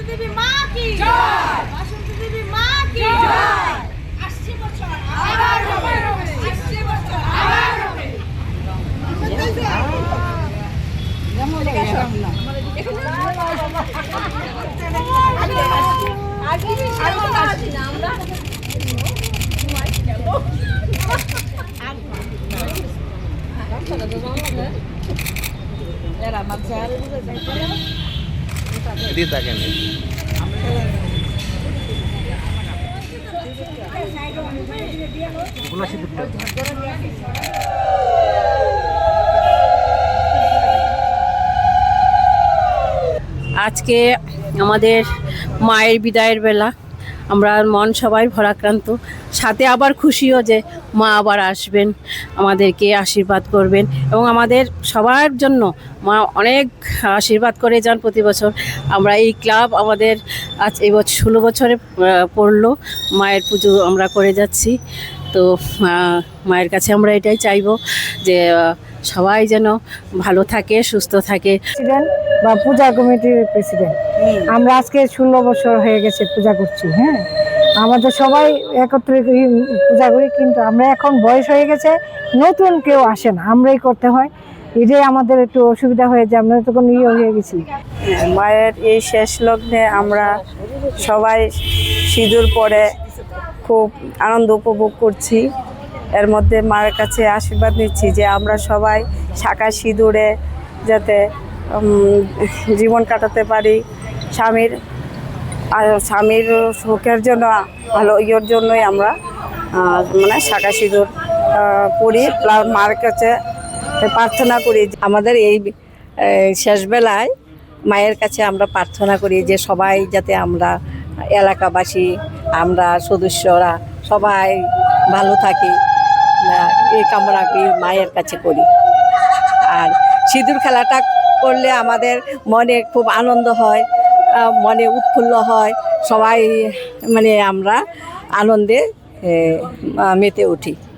বাসন্তী দেবী মা কি জয়, বাসন্তী দেবী মা কি জয়। 80 বছর আবার হবে, 80 বছর আবার হবে। এদিকে তাকান। আজকে আমাদের মায়ের বিদায়ের বেলা, আমরা মন সবাই ভরাক্রান্ত, সাথে আবার খুশিও যে মা আবার আসবেন, আমাদেরকে আশীর্বাদ করবেন এবং আমাদের সবার জন্য মা অনেক আশীর্বাদ করে যান প্রতি বছর। আমরা এই ক্লাব আমাদের আজ এই বছর 16 বছরে পড়লো, মায়ের পুজো আমরা করে যাচ্ছি। তো মায়ের কাছে আমরা এটাই চাইবো যে সবাই যেন ভালো থাকে, সুস্থ থাকে। প্রেসিডেন্ট বা পূজা কমিটির প্রেসিডেন্ট, আমরা আজকে 16 বছর হয়ে গেছে পূজা করছি। হ্যাঁ, আমাদের সবাই একত্রে পূজা করি, কিন্তু আমরা এখন বয়স হয়ে গেছে, নতুন কেউ আসে না, আমরাই করতে হয়। এটাই আমাদের একটু অসুবিধা হয়ে যায়, আমরা তখন হয়ে গেছি। মায়ের এই শেষ লগ্নে আমরা সবাই সিঁদুর পরে খুব আনন্দ উপভোগ করছি। এর মধ্যে মায়ের কাছে আশীর্বাদ নিচ্ছি যে আমরা সবাই শাঁখা সিঁদুরে যাতে জীবন কাটাতে পারি, স্বামীর সুখের জন্য, ভালো ইয়ের জন্যই আমরা মানে শাঁখা সিঁদুর পড়ি, মার কাছে প্রার্থনা করি। আমাদের এই শেষ বেলায় মায়ের কাছে আমরা প্রার্থনা করি যে সবাই যাতে আমরা এলাকাবাসী, আমরা সদস্যরা সবাই ভালো থাকি, এই কামনা করি, মায়ের কাছে করি। আর সিঁদুর খেলাটা করলে আমাদের মনে খুব আনন্দ হয়, মনে উৎফুল্ল হয়, সবাই মানে আমরা আনন্দে মেতে উঠি।